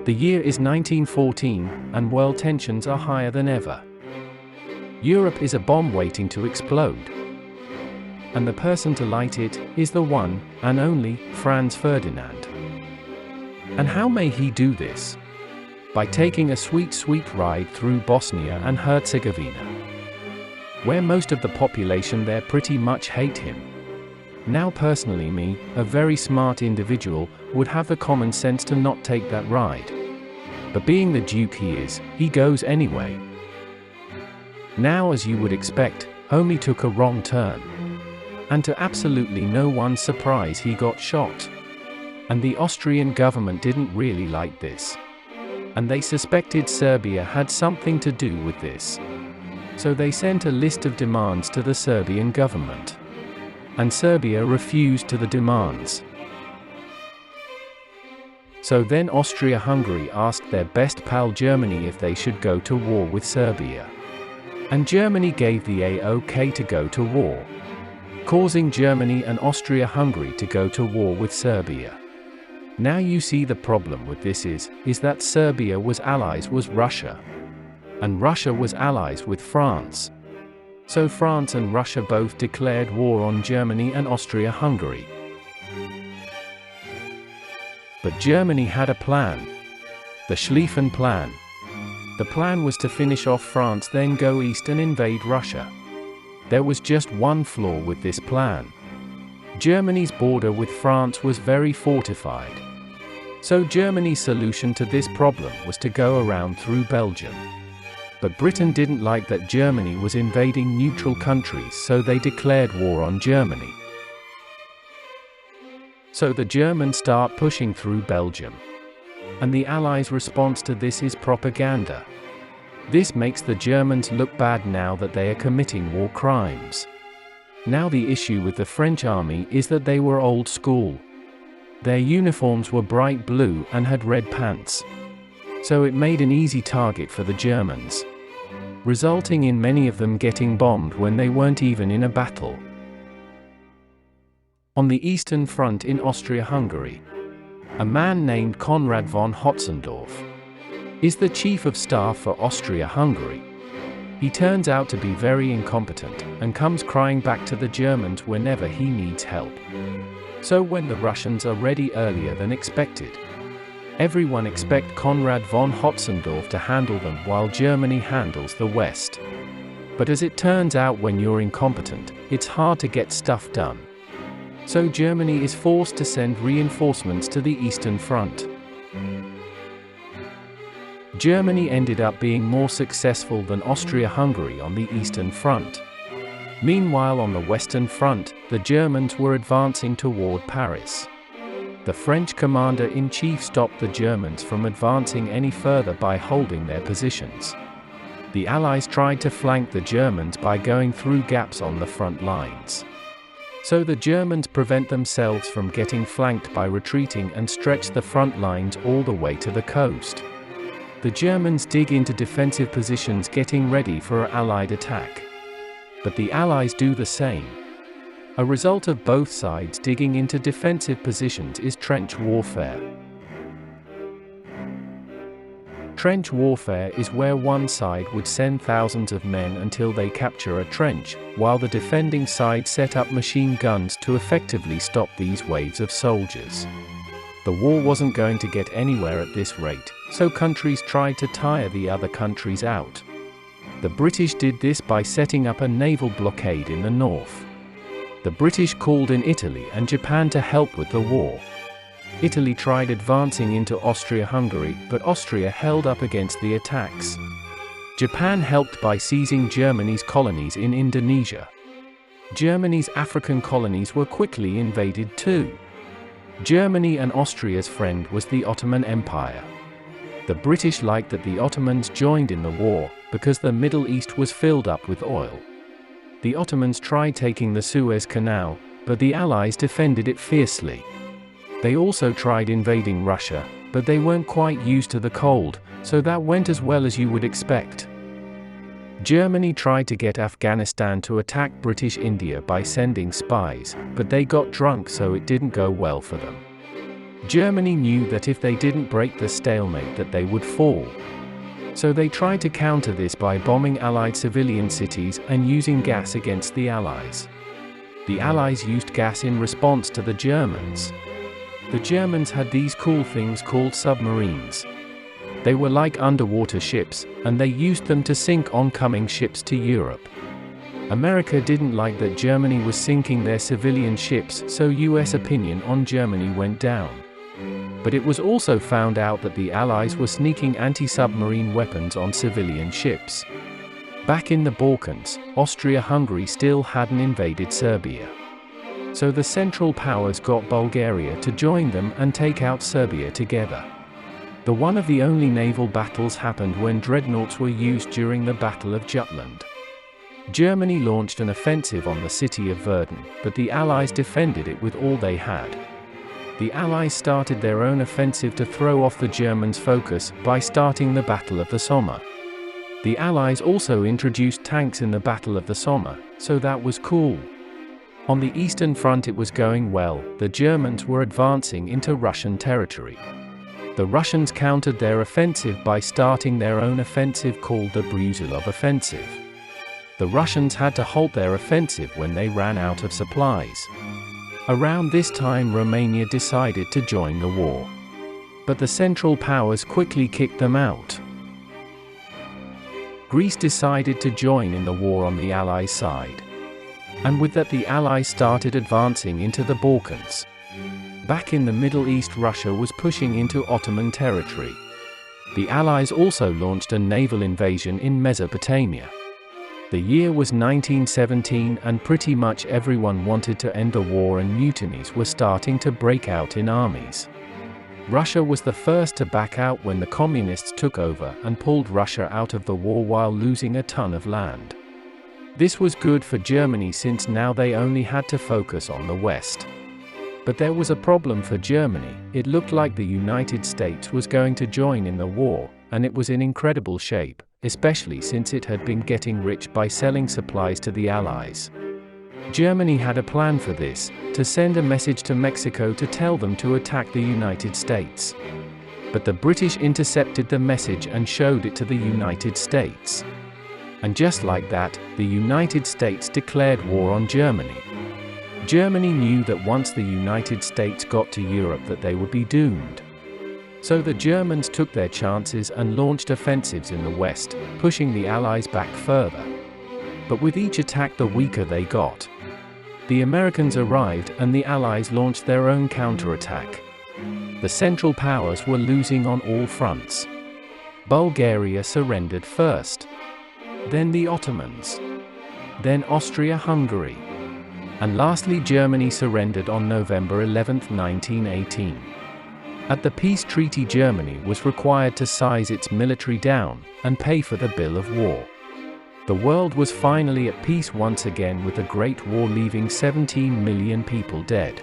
The year is 1914, and world tensions are higher than ever. Europe is a bomb waiting to explode. And the person to light it is the one and only Franz Ferdinand. And how may he do this? By taking a sweet, sweet ride through Bosnia and Herzegovina, where most of the population there pretty much hate him. Now personally me, a very smart individual, would have the common sense to not take that ride. But being the Duke he is, he goes anyway. Now, as you would expect, homie took a wrong turn. And to absolutely no one's surprise, he got shot. And the Austrian government didn't really like this. And they suspected Serbia had something to do with this. So they sent a list of demands to the Serbian government. And Serbia refused to the demands. So then Austria-Hungary asked their best pal Germany if they should go to war with Serbia. And Germany gave the OK to go to war, causing Germany and Austria-Hungary to go to war with Serbia. Now you see the problem with this is that Serbia was allies with Russia. And Russia was allies with France. So France and Russia both declared war on Germany and Austria-Hungary. But Germany had a plan. The Schlieffen plan. The plan was to finish off France, then go east and invade Russia. There was just one flaw with this plan. Germany's border with France was very fortified. So Germany's solution to this problem was to go around through Belgium. But Britain didn't like that Germany was invading neutral countries, so they declared war on Germany. So the Germans start pushing through Belgium. And the Allies' response to this is propaganda. This makes the Germans look bad now that they are committing war crimes. Now the issue with the French army is that they were old school. Their uniforms were bright blue and had red pants. So it made an easy target for the Germans, resulting in many of them getting bombed when they weren't even in a battle. On the Eastern Front in Austria-Hungary, a man named Konrad von Hotzendorf is the chief of staff for Austria-Hungary. He turns out to be very incompetent and comes crying back to the Germans whenever he needs help. So when the Russians are ready earlier than expected, everyone expects Konrad von Hotzendorf to handle them while Germany handles the West. But as it turns out, when you're incompetent, it's hard to get stuff done. So Germany is forced to send reinforcements to the Eastern Front. Germany ended up being more successful than Austria-Hungary on the Eastern Front. Meanwhile, on the Western Front, the Germans were advancing toward Paris. The French commander-in-chief stopped the Germans from advancing any further by holding their positions. The Allies tried to flank the Germans by going through gaps on the front lines. So the Germans prevent themselves from getting flanked by retreating and stretch the front lines all the way to the coast. The Germans dig into defensive positions, getting ready for an Allied attack. But the Allies do the same. A result of both sides digging into defensive positions is trench warfare. Trench warfare is where one side would send thousands of men until they capture a trench, while the defending side set up machine guns to effectively stop these waves of soldiers. The war wasn't going to get anywhere at this rate, so countries tried to tire the other countries out. The British did this by setting up a naval blockade in the north. The British called in Italy and Japan to help with the war. Italy tried advancing into Austria-Hungary, but Austria held up against the attacks. Japan helped by seizing Germany's colonies in Indonesia. Germany's African colonies were quickly invaded too. Germany and Austria's friend was the Ottoman Empire. The British liked that the Ottomans joined in the war, because the Middle East was filled up with oil. The Ottomans tried taking the Suez Canal, but the Allies defended it fiercely. They also tried invading Russia, but they weren't quite used to the cold, so that went as well as you would expect. Germany tried to get Afghanistan to attack British India by sending spies, but they got drunk, so it didn't go well for them. Germany knew that if they didn't break the stalemate that they would fall. So they tried to counter this by bombing Allied civilian cities and using gas against the Allies. The Allies used gas in response to the Germans. The Germans had these cool things called submarines. They were like underwater ships, and they used them to sink oncoming ships to Europe. America didn't like that Germany was sinking their civilian ships, so US opinion on Germany went down. But it was also found out that the Allies were sneaking anti-submarine weapons on civilian ships. Back in the Balkans, Austria-Hungary still hadn't invaded Serbia. So the Central Powers got Bulgaria to join them and take out Serbia together. The one of the only naval battles happened when dreadnoughts were used during the Battle of Jutland. Germany launched an offensive on the city of Verdun, but the Allies defended it with all they had. The Allies started their own offensive to throw off the Germans' focus by starting the Battle of the Somme. The Allies also introduced tanks in the Battle of the Somme, so that was cool. On the Eastern Front it was going well. The Germans were advancing into Russian territory. The Russians countered their offensive by starting their own offensive called the Brusilov Offensive. The Russians had to halt their offensive when they ran out of supplies. Around this time Romania decided to join the war. But the Central Powers quickly kicked them out. Greece decided to join in the war on the Allies' side. And with that the Allies started advancing into the Balkans. Back in the Middle East, Russia was pushing into Ottoman territory. The Allies also launched a naval invasion in Mesopotamia. The year was 1917 and pretty much everyone wanted to end the war and mutinies were starting to break out in armies. Russia was the first to back out when the communists took over and pulled Russia out of the war while losing a ton of land. This was good for Germany since now they only had to focus on the West. But there was a problem for Germany. It looked like the United States was going to join in the war, and it was in incredible shape, especially since it had been getting rich by selling supplies to the Allies. Germany had a plan for this, to send a message to Mexico to tell them to attack the United States. But the British intercepted the message and showed it to the United States. And just like that, the United States declared war on Germany. Germany knew that once the United States got to Europe that they would be doomed. So the Germans took their chances and launched offensives in the West, pushing the Allies back further. But with each attack the weaker they got. The Americans arrived and the Allies launched their own counterattack. The Central Powers were losing on all fronts. Bulgaria surrendered first. Then the Ottomans. Then Austria-Hungary. And lastly Germany surrendered on November 11, 1918. At the peace treaty Germany was required to size its military down and pay for the bill of war. The world was finally at peace once again with the Great War leaving 17 million people dead.